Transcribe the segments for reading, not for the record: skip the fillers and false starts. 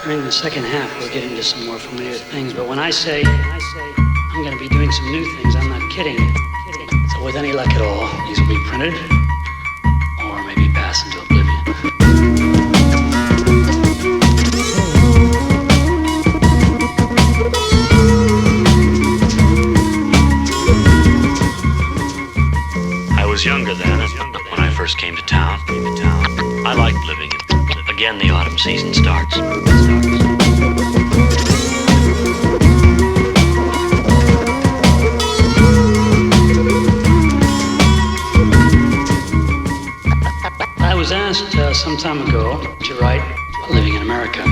During the second half, we'll get into some more familiar things, but when I say I'm going to be doing some new things, I'm not kidding. So with any luck at all, these will be printed, or maybe pass into oblivion. I was younger then, when I first came to town. I liked living in. Again, the autumn season starts. I was asked some time ago to write about living in America,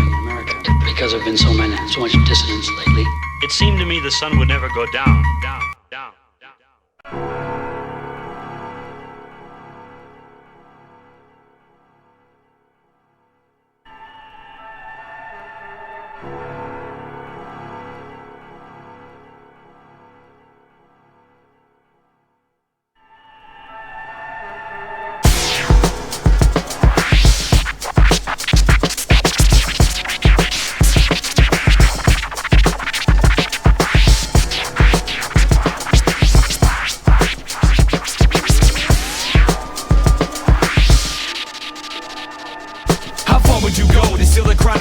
because there have been so much dissonance lately. It seemed to me the sun would never go down.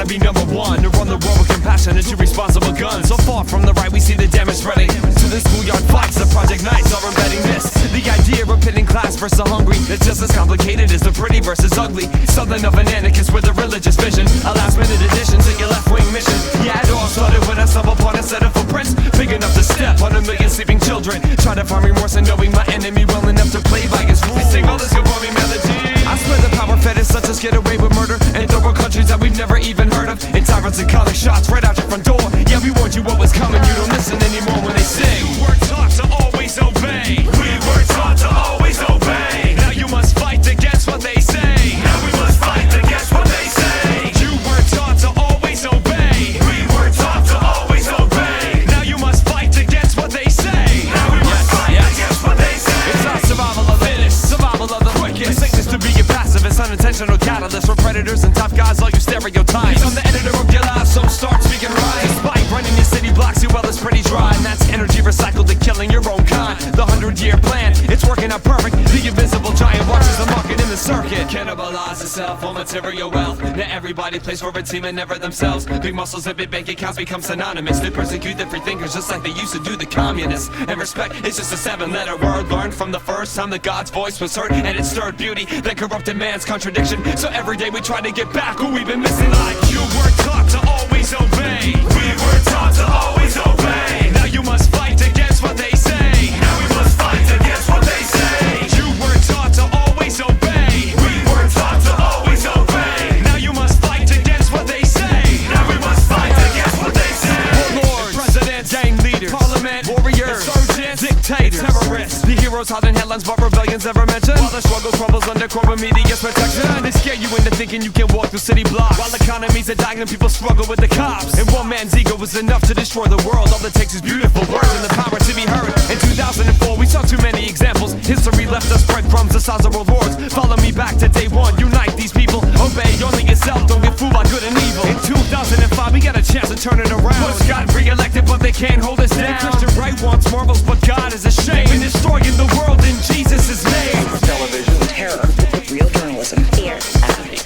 Be number one, to run the world with compassion and responsible guns. So far from the right, we see the damage spreading to the schoolyard fights. The project nights are embedding this. The idea of pitting class versus the hungry, it's just as complicated as the pretty versus ugly. Something of an anarchist with a religious vision, a last minute addition to your left wing mission. Yeah, it all started when I stumbled upon a set of footprints big enough to step on 1 million sleeping children. Try to find remorse and knowing my enemy well enough to play by his rules. Sing all this good for me melody. I swear the power fetish such as get away with murder in third world countries that we've never even heard of. And tyrants and calling shots right out your front door. Yeah, we warned you what was coming. You don't listen anymore when they sing. We were taught to always obey. We were taught to always obey. Now you must fight against what they say. Now we must fight against what they say. You were taught to always obey. We were taught to always obey. Now you must fight against what they say. Now we must fight against what they say. It's not survival of the fittest, survival of the quickest. Sickness to be a pacifist, unintentional catalyst for predators and tough guys. All you stereotypes. I'm the editor of your life, so start speaking right. Despite running your city blocks, your well is pretty dry, and that's energy recycled to killing your own kind. The 100-year plan, it's working out perfect. The invisible giant watches the market in the circuit. Cannibalize itself on material wealth. Now everybody plays for a team and never themselves. Big muscles and big bank accounts become synonymous. They persecute the free thinkers just like they used to do the communists. And respect is just a 7-letter word learned from the first time that God's voice was heard, and it stirred beauty that corrupted man's contradiction. So every day we try to get back who we've been missing. Like you were taught to always obey. We were taught to always obey. Now you must fight against what they say. Now we must fight against what they say. You were taught to always obey. We were taught to always obey. Now you must fight against what they say. Now we must fight against what they say. Warlords, presidents, gang leaders, parliament, warriors, insurgents, dictators, terrorists. The heroes hot in headlines but rebellions never mentioned. While the struggle crumbles under corporate media's protection, they scare you into thinking you can walk through city blocks. While economies are dying and people struggle with the cops. And one man's ego was enough to destroy the world. All it takes is beautiful words and the power to be heard. In 2004 we saw too many examples. History left us breadcrumbs the size of world wars. Follow me back to day one. Unite these people. Obey only yourself. Don't get fooled by good and evil. In 2005 we got a chance to turn it around. Bush got re-elected but they can't hold us down. The Christian right wants marvels but God is ashamed. They've been destroying the world in Jesus' name. Television, terror, real journalism, fear, apathy.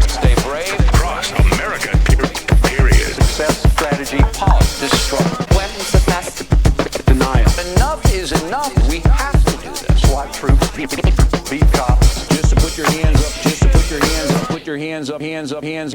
Stay brave. Across America, period. Success, strategy, policy, destruction. Weapons of mass denial. Enough is enough. We have to do this. SWAT troops, beat cops. Just to put your hands up. Just to put your hands up. Put your hands up. Hands up. Hands.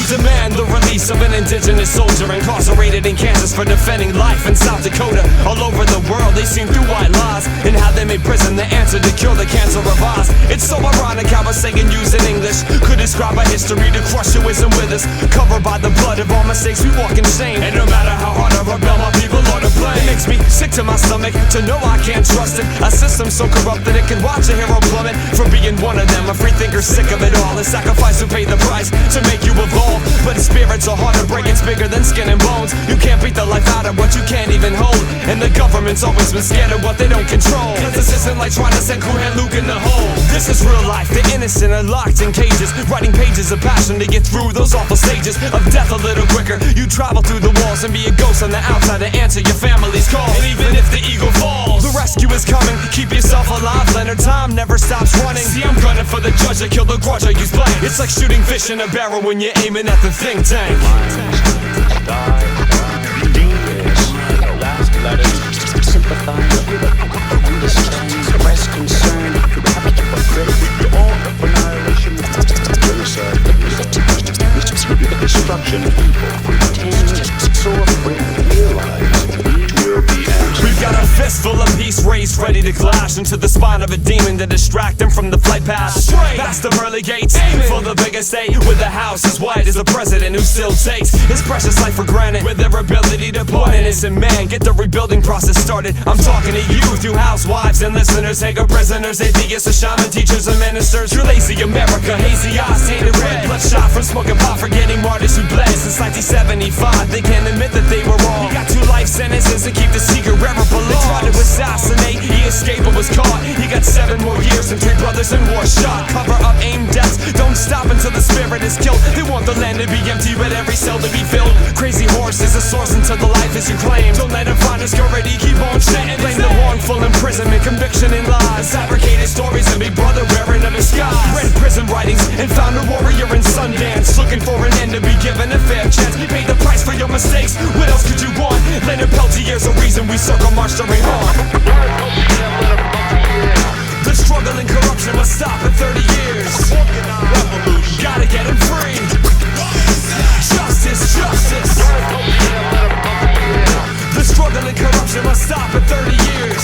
Demand the release of an indigenous soldier incarcerated in Kansas for defending life in South Dakota. All over the world they seen through white lies and how they made prison the answer to cure the cancer of Oz. It's so ironic how a saying used in English could describe a history to crush who isn't with us. Covered by the blood of all mistakes we walk in shame. And no matter how hard I rebel, my people are to blame. It makes me sick to my stomach to know I can't trust it. A system so corrupt that it can watch a hero plummet from being one of them. A free thinker sick of it all. A sacrifice who paid the price to make you evolve. But spirits are hard to break, it's bigger than skin and bones. You can't beat the life out of what you can't even hold. And the government's always been scared of what they don't control. Cause this isn't like trying to send Kool and Luke in the hole. This is real life, the innocent are locked in cages, writing pages of passion to get through those awful stages of death a little quicker. You travel through the walls and be a ghost on the outside to answer your family's call. And even if the eagle falls, the rescue is coming. Keep yourself alive, Leonard, time never stops running. See, I'm gunning for the judge that killed the grudge I use blame. It's like shooting fish in a barrel when you're aiming at the think tank. Last letters, sympathize, understand, express concern, all of annihilation, destruction, pretend, so afraid, realize, will be answered. We've got a fistful of peace raised, ready to clash into the spine of a demon to distract them from the flight path. Past the pearly gates, for the big estate, with the house as white as the president who still takes his precious life for granted. With their ability to put innocent man, get the rebuilding process started. I'm talking to you through housewives and listeners, Hager prisoners, atheists, shaman teachers and ministers. Through lazy America, hazy eyes, tainted red, bloodshot from smoking pot, forgetting martyrs who bled since 1975. They can't admit that they were wrong. He got 2 life sentences and keep the secret wherever it belongs. They tried to assassinate, he escaped but was caught. He got 7 more years and 3 brothers in war shot. Cover up aimed deaths, don't stop until the spirit is killed. They want the land to be empty but every cell to be filled. Crazy horse is a source until the life is you claim. Don't let him find discouraged, keep on saying. Blame the wrongful imprisonment, conviction and lies, fabricated stories and big brother wearing a disguise. Read prison writings and found a warrior in Sundance, looking for an end to be given a fair chance. Pay the price for your mistakes, what else could you want? Leonard Peltier's a reason we circle march during on. The struggle and corruption must stop in 30 years. Gotta get him free. Justice, justice. The struggle and corruption must stop in 30 years.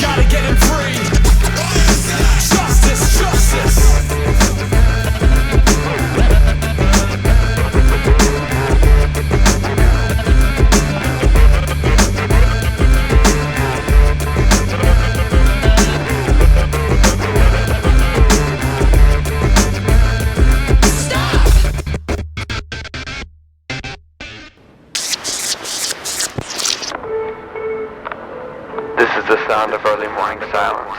Gotta get him free. Justice, justice. This is the sound of early morning silence.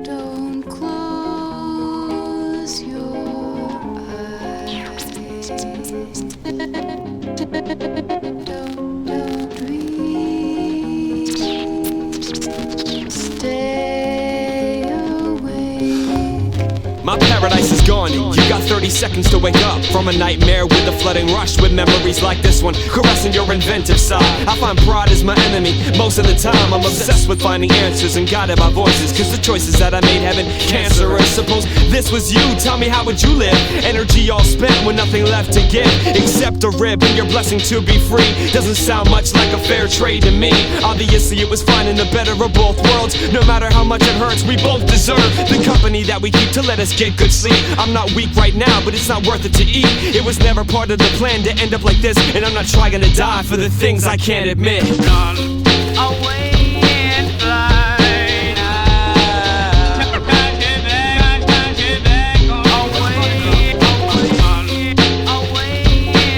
Don't close your eyes. Don't reach. Stay awake. My paradise is gone and you got 30 seconds to wake up from a nightmare with a flooding rush with memories like this one, caressing your inventive side. I find pride is my enemy. Most of the time I'm obsessed with finding answers and guided by voices, cause the choices that I made have been cancerous. Suppose this was you, tell me how would you live? Energy all spent with nothing left to give except a rib and your blessing to be free. Doesn't sound much like a fair trade to me. Obviously it was finding the better of both worlds. No matter how much it hurts, we both deserve the company that we keep to let us get good sleep. I'm not weak right now, but it's not worth it to eat. It was never part of the plan to end up like this, and I'm not trying to die for the things I can't admit. Gone away in flight. Can't get back, gone away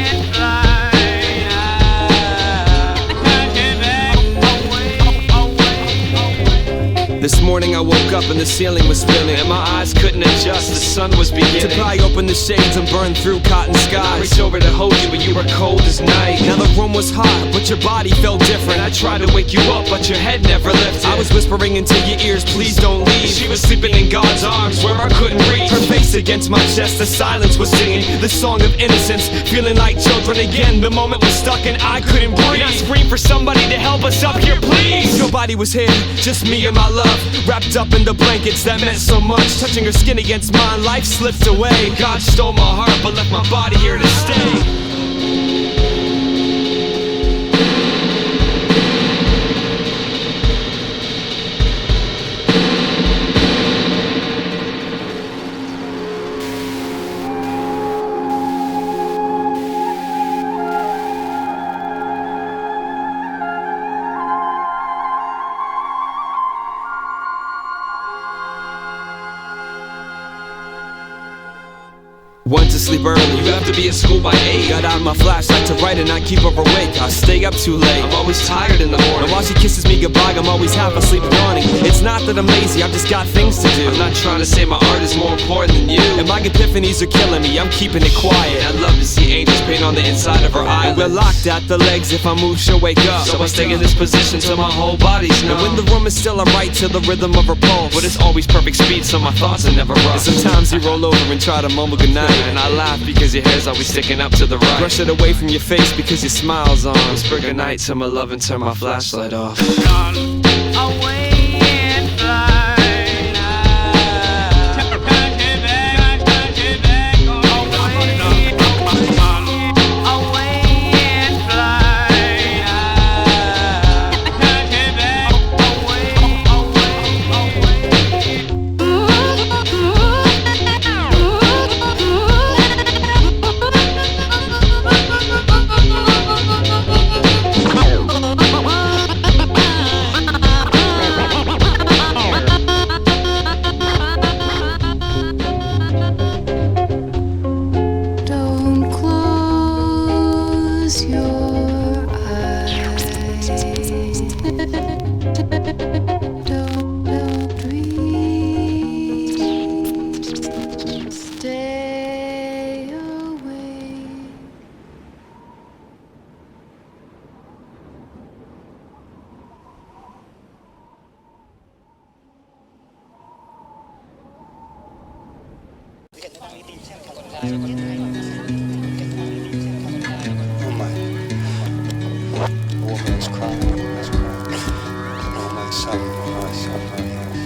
in flight. Can't get back, away. This morning I woke up and the ceiling was spinning and my eyes couldn't adjust, the sun was beginning to pry open the shades and burn through cotton skies. I reached over to hold you but you were cold as night. Now the room was hot but your body felt different. I tried to wake you up but your head never lifted. I was whispering into your ears, please don't leave. She was sleeping in God's arms where I couldn't reach. Her face against my chest, the silence was singing the song of innocence, feeling like children again. The moment was stuck and I couldn't breathe. I screamed for somebody to help us up here, please. Nobody was here, just me and my love, wrapped up in the blankets that meant so much. Touching her skin against mine, life slipped away. God stole my heart but left my body here to stay. Once a sleep early. You have to be at school by 8. Got out my flashlight to write and I keep her awake. I stay up too late, I'm always tired in the morning. And while she kisses me goodbye, I'm always half asleep yawning. It's not that I'm lazy, I've just got things to do. I'm not trying to say my art is more important than you. And my epiphanies are killing me, I'm keeping it quiet. I love to see angels paint on the inside of her eye. We're locked at the legs, if I move she'll wake up. So I stay in this position till my whole body's numb. And when the room is still, I write to the rhythm of her pulse. But it's always perfect speed, so my thoughts are never rushed. And sometimes you roll over and try to mumble goodnight, and I laugh because your hair's always sticking up to the right. Brush it away from your face because your smile's on. Whisper goodnight to my love and turn my flashlight off. Gone away and fly. Don't close your eyes. Don't dream. Stay awake. Oh my. The woman is crying. Oh my son. Oh my son. Oh my son.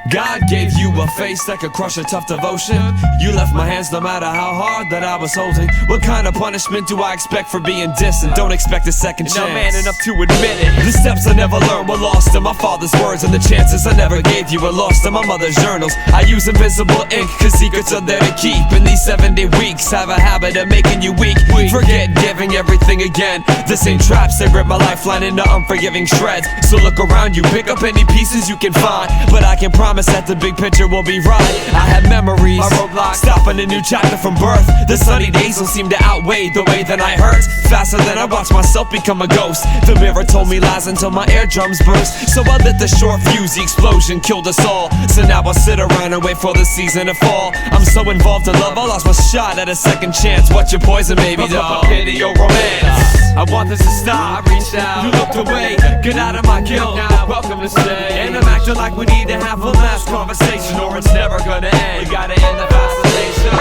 God gave you a face that could crush a tough devotion. You left my hands no matter how hard that I was holding. What kind of punishment do I expect for being distant? Don't expect a second chance. Not man enough to admit it. The steps I never learned were lost in my father's words, and the chances I never gave you were lost in my mother's journals. I use invisible ink cause secrets are there to keep. And these 7-day weeks have a habit of making you weak. Forget giving everything again. This ain't traps that rip my lifeline into unforgiving shreds. So look around you, pick up any pieces you can find. But I can promise that the big picture will be right. I have memories, I wrote blocks, stopping a new chapter from birth. The sunny days don't seem to outweigh the way that I hurt. Faster than I watched myself become a ghost. The mirror told me lies until my eardrums burst. So I lit the short fuse, the explosion killed us all. So now I sit around and wait for the season to fall. I'm so involved in love, I lost my shot at a second chance. What's your poison, baby doll? Pity or romance. I want this to stop. I reached out, you looked away. Get out of my guilt, now welcome to stay. And I'm acting like we need to have a last conversation, or it's never gonna end. We gotta end the fascination.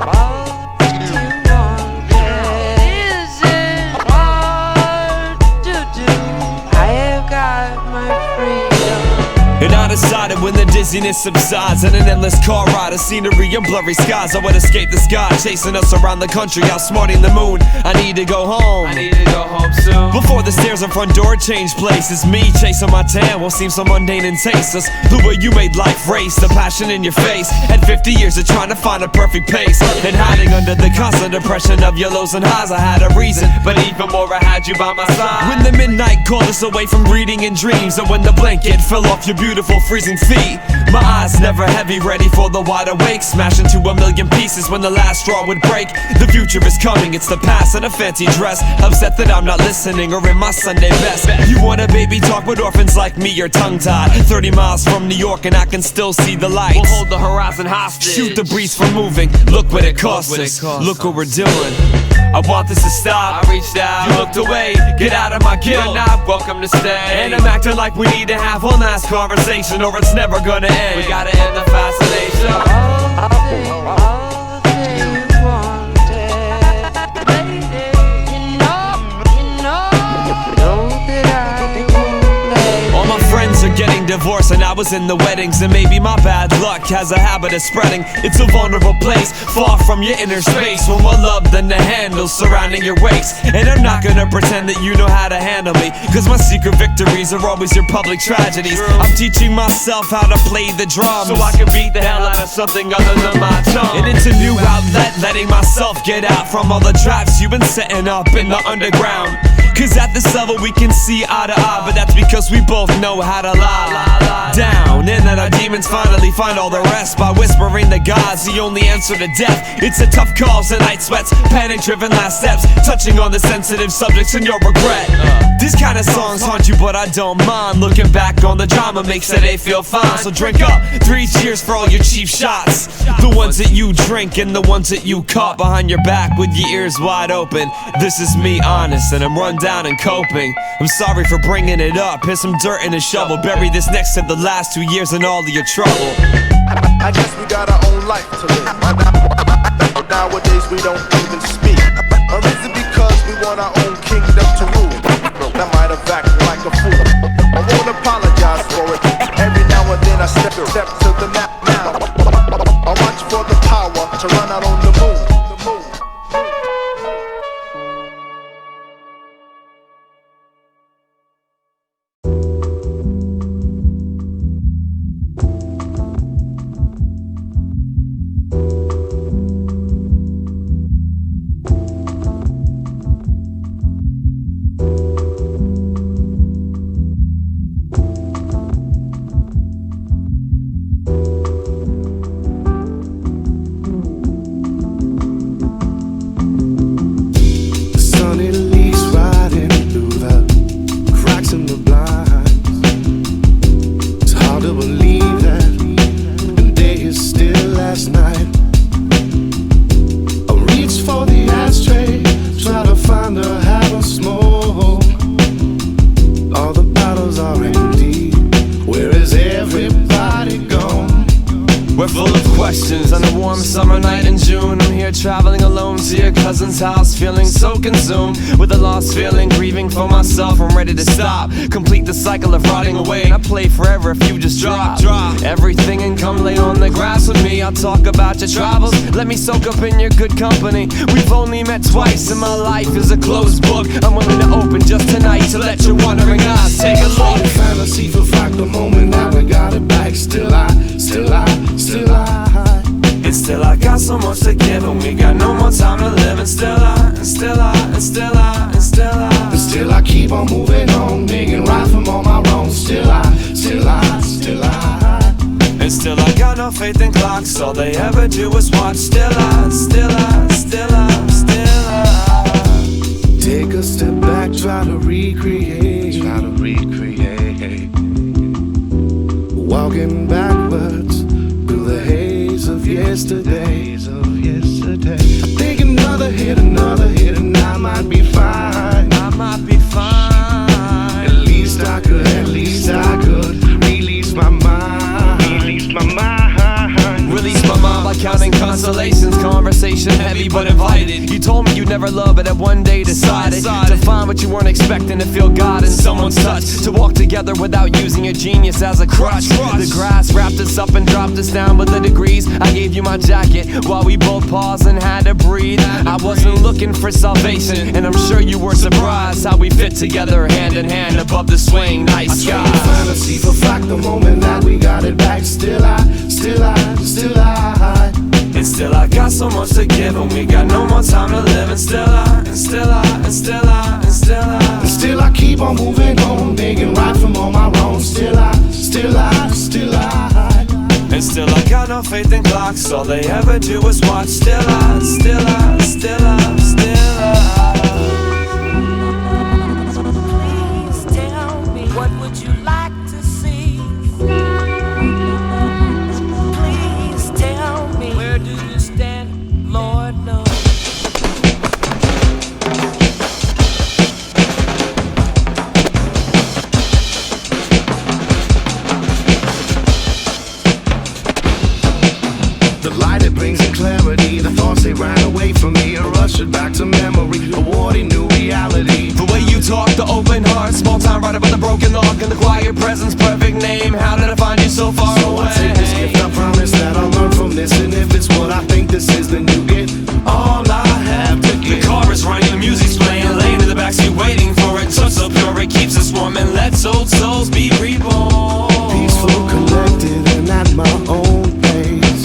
All things you want. dizziness subsides and an endless car ride of scenery and blurry skies. I would escape the sky, chasing us around the country, outsmarting the moon. I need to go home. Soon. Before the stairs and front door change places, me chasing my tan won't seem so mundane and tasteless. The way you made life race, the passion in your face. At 50 years of trying to find a perfect pace, and hiding under the constant depression of your lows and highs. I had a reason, but even more I had you by my side. When the midnight called us away from reading and dreams, and when the blanket fell off your beautiful freezing feet, my eyes never heavy, ready for the wide awake. Smash into a million pieces when the last straw would break. The future is coming, it's the past in a fancy dress. Upset that I'm not listening or in my Sunday best. You want a baby talk, but orphans like me are tongue-tied. 30 miles from New York and I can still see the lights. We'll hold the horizon hostage. Shoot the breeze from moving, look what it costs us. Look what we're doing. I want this to stop. I reached out, you looked away. Get out of my guilt. You're not welcome to stay. And I'm acting like we need to have one last conversation, or it's never gonna end. We gotta end the fascination. All the things you wanted, lady. You know that I won't let All my friends are getting divorced and I was in the weddings, and maybe my bad luck has a habit of spreading. It's a vulnerable place, far from your inner space, with more love than the handles surrounding your waist. And I'm not gonna pretend that you know how to handle me, cause my secret victories are always your public tragedies. I'm teaching myself how to play the drums, so I can beat the hell out of something other than my tongue. And it's a new outlet, letting myself get out from all the traps you've been setting up in the underground. Cause at this level we can see eye to eye, but that's because we both know how to lie down. And then our demons finally find all the rest by whispering the gods, the only answer to death. It's a tough calls and night sweats, panic driven last steps, touching on the sensitive subjects and your regret. These kind of songs haunt you, but I don't mind. Looking back on the drama makes today feel fine. So drink up, 3 cheers for all your cheap shots, the ones that you drink and the ones that you caught behind your back with your ears wide open. This is me honest, and I'm run down and coping. I'm sorry for bringing it up. Here's some dirt in a shovel, bury this next to the last 2 years and all of your trouble. I guess we got our own life to live. Nowadays we don't even speak. Or is it because we want our own kingdom to rule? I might have acted like a fool. I won't apologize for it. Every now and then I step to the map now. I watch for the power to run out on the moon. Traveling alone to your cousin's house, feeling so consumed with a lost feeling, grieving for myself. I'm ready to stop, complete the cycle of rotting away, and I play forever if you just drop everything and come lay on the grass with me. I'll talk about your travels, let me soak up in your good company. We've only met twice and my life is a closed book. I'm willing to open just tonight to let your wandering eyes take a look. Fantasy for fact, the moment now I got it back. Still I And still I got so much to give, and we got no more time to live. And still I keep on moving on, making right from all my wrongs. Still I And still I got no faith in clocks, all they ever do is watch. Still I take a step back, try to recreate. Walking backwards through the haze of yesterday. I think another hit, and I might be fine. At least I could release my mind. Release my mind by counting constellations. Conversation heavy but invited. You told me you'd never love, but at one day decided to find but you weren't expecting to feel God in someone's touch. To walk together without using your genius as a crutch. The grass wrapped us up and dropped us down with the degrees. I gave you my jacket while we both paused and had to breathe. I wasn't looking for salvation, and I'm sure you were surprised how we fit together hand in hand above the swaying night sky. Fantasy for fact, the moment that we got it back. Still I. And still I got so much to give, and we got no more time to live. And still I keep on moving on, making right from all my wrongs. Still I. And still I got no faith in clocks, all they ever do is watch. Still I. Please tell me, what would you like to see? Please tell me, where do you stand? Lord knows. The light it brings in clarity. The thoughts they ran away from me are ushered back to memory, awarding new reality. The way you talk, the open heart, small time right about the broken lock, and the quiet presence, perfect name. How did I find you so far So away? I take this gift, I promise that I'll learn from this. And if it's what I think this is, then you get all I have to give. The car is running, the music's playing, laying in the backseat waiting for it. Touch so pure, it keeps us warm, and let's old souls be reborn. Peaceful, collected, and at my own pace.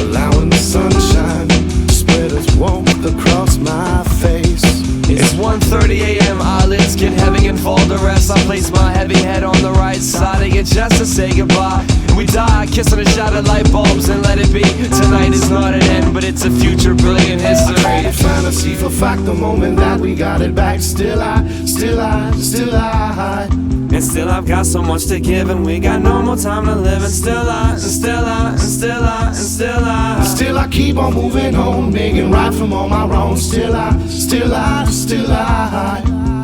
Allowing the sunshine to spread its warmth across my face. It's 1:30 a.m., eyelids get heavy and fall to rest. I place my heavy head on the right side of your chest to say goodbye. And we die, kissing the shattered light bulbs and let it be. Tonight is not an end, but it's a future brilliant history. I traded fantasy for fact, the moment that we got it back. Still I. And still I've got so much to give, and we got no more time to live. And still I. Still I keep on moving on, making right from all my wrongs. Still I.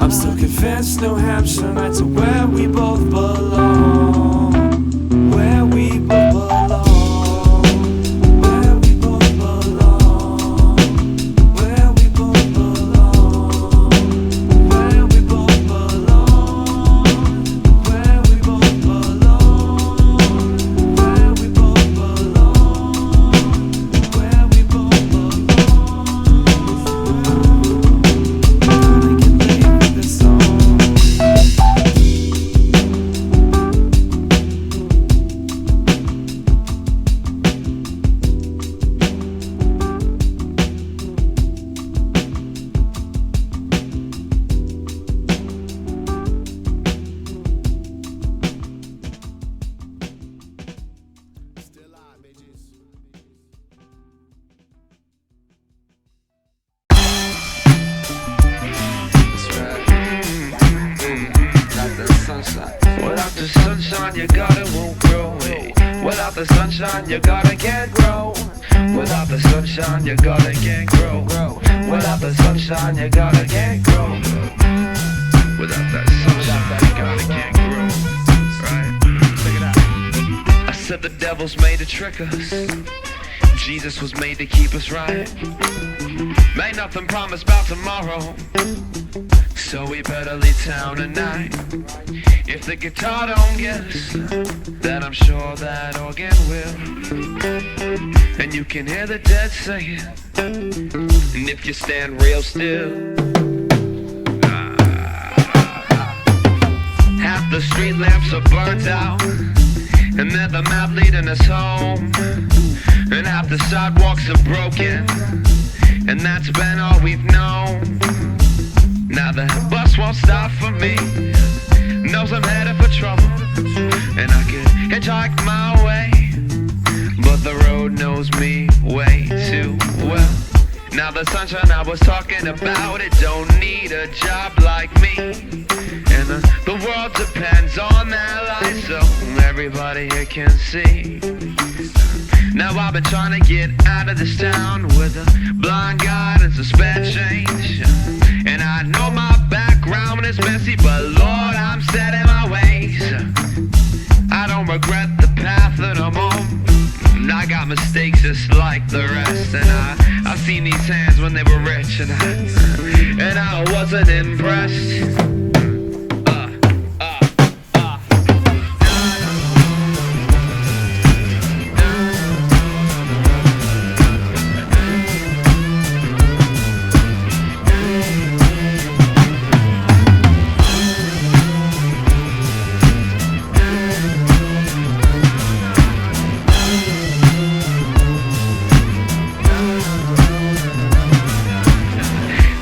I'm still convinced New Hampshire nights are where we both belong. Where we both belong. Where we both belong. Where we both belong. Where we both belong. Where we both belong. Where we both belong. Where we both Without the sunshine, your garden won't grow. Without the sunshine, your garden can't grow. Without the sunshine, your garden can't grow. Without the sunshine, your garden can't grow. Without that sunshine, your garden can't grow. Right? Check it out. I said the devil's made to trick us. Jesus was made to keep us right. Ain't nothing promised about tomorrow, so we better leave town tonight. If the guitar don't get us, then I'm sure that organ will. And you can hear the dead singing, and if you stand real still, half the street lamps are burnt out, and they're the map leading us home. And half the sidewalks are broken, and that's been all we've known. Now the bus won't stop for me, knows I'm headed for trouble, and I could hitchhike my way, but the road knows me way too well. Now the sunshine I was talking about, it don't need a job like me, and the world depends on that light, so everybody here can see. Now I've been trying to get out of this town with a blind guidance and spare change, and I know my background is messy, but Lord, I'm set in my ways. I don't regret the path that I'm on. I got mistakes just like the rest, and I've seen these hands when they were rich, and and I wasn't impressed.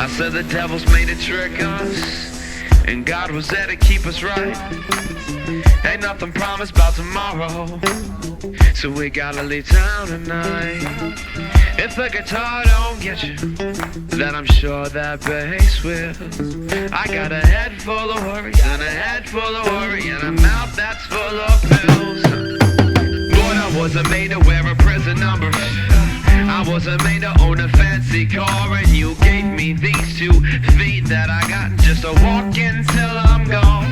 I said the devil's made a trick on us, and God was there to keep us right. Ain't nothing promised about tomorrow, so we gotta leave town tonight. If the guitar don't get you, then I'm sure that bass will. I got a head full of worry, and a head full of worry, and a mouth that's full of pills. Lord, I wasn't made to wear a prison number. I wasn't made to own a fancy car, and you gave me these 2 feet that I got just to walk until I'm gone.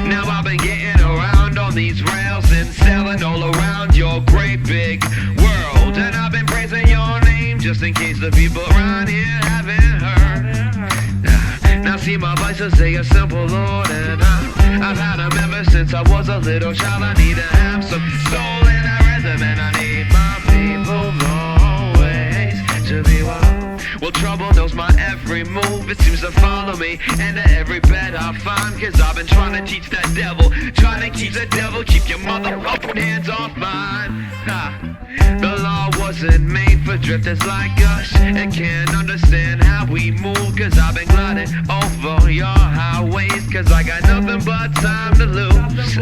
Now I've been getting around on these rails and sailing all around your great big world, and I've been praising your name just in case the people around here haven't heard. Now see, my vices, they are simple, Lord, and I've had them ever since I was a little child. I need to have some soul in a rhythm, and I need my people always to be wild. Well, trouble knows my every move. It seems to follow me into every bed I find, cause I've been trying to teach that devil, trying to teach the devil, keep your motherfucking hands off mine. The law wasn't made for drifters like us, and can't understand how we move, cause I've been gliding over your highways, cause I got nothing but time to lose.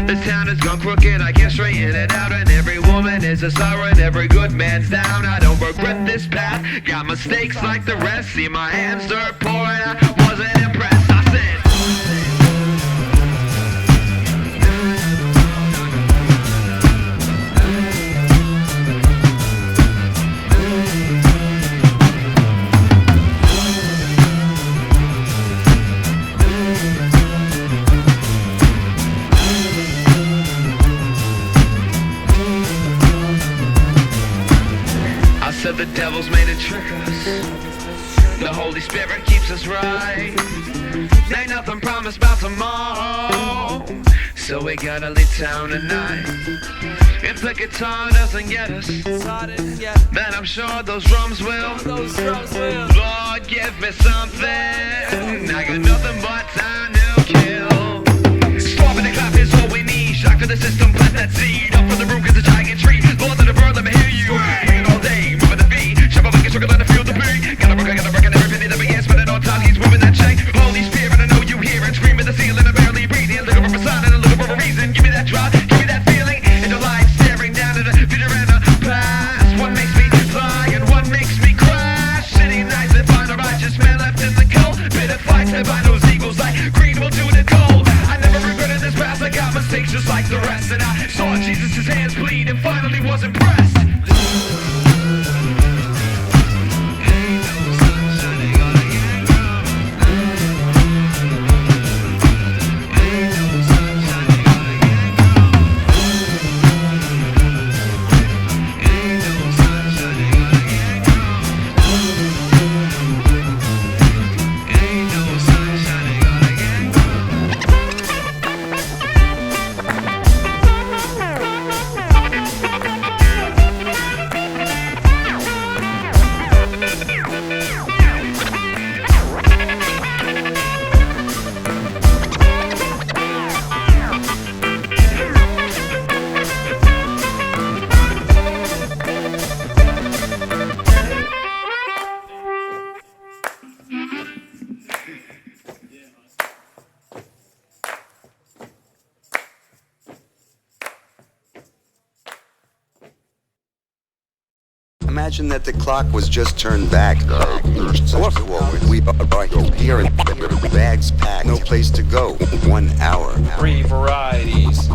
This town has gone crooked, I can't straighten it out, and every woman is a siren, every good man's down. I don't regret this path, got mistakes like the rest. See my hands start pouring, I wasn't impressed. I said said the devil's made a trick us. The Holy Spirit keeps us right. Ain't nothing promised about tomorrow, so we gotta leave town tonight. If the guitar doesn't get us, then I'm sure those drums will. Lord, give me something. I got nothing but time to kill. Storm in the clap is all we need. Shock to the system, plant that seed. Up from the room, cause a giant tree. Lord of the bird, let me hear you. Bring it all day, moving the beat. Shuffle like a circle and I feel the beat. Gotta work and everything that begins, spend it on time. He's moving that chain. Holy Spirit, I know you hear it. Scream at the ceiling, I barely breathe. Looking for a sign and a little for a reason. Give me that drop, give me that feeling. In the light, staring down at the future and the past. One makes me fly and one makes me crash. City nights that find a righteous man left in the cold. Bitter fights that bind those eagles like green will do the cold. I never regretted this past, I got mistakes just like the rest. And I saw Jesus' hands bleed and finally was impressed. Imagine that the clock was just turned back. We are here in bags packed, no place to go. 1 hour. 3 varieties.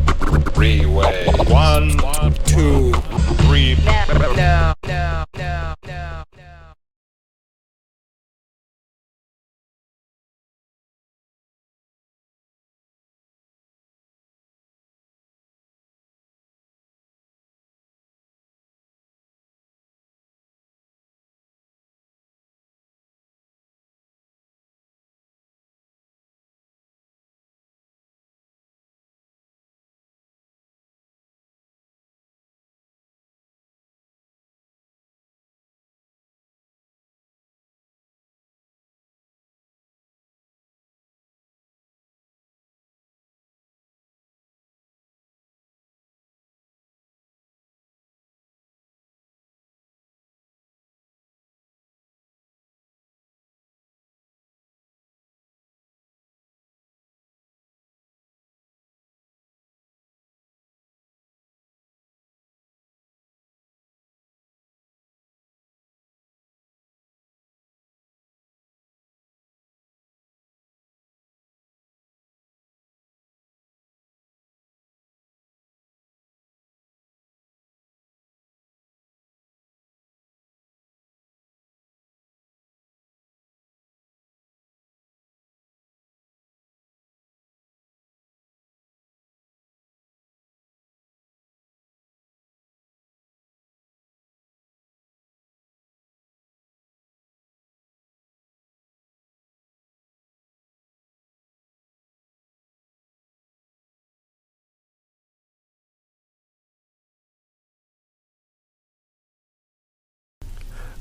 3 ways. 1, 2, 3. No.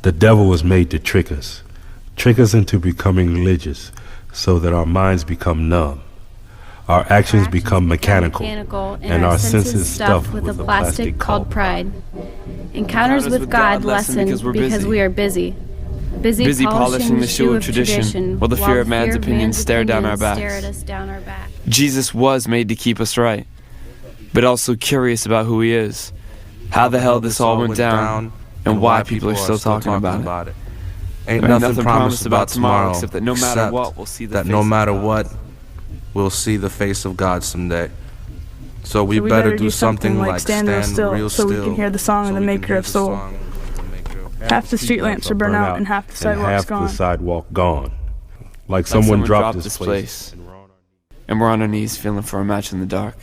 The devil was made to trick us into becoming religious so that our minds become numb. Our actions become mechanical, and our senses stuffed with a plastic called pride. Encounters with God lessen because we are busy. Busy polishing the shoe of tradition, while the fear of man's opinion stare down our backs. Jesus was made to keep us right, but also curious about who he is, how the hell this all went down, and why people are still talking about it. Ain't nothing promised about tomorrow except that no matter what, we'll see the face of God someday. So we better do something like stand real still so we can hear the song of the Maker of Soul. Half the street lamps are burnt out and half the sidewalk's gone. Like someone dropped this place. And we're on our knees feeling for a match in the dark.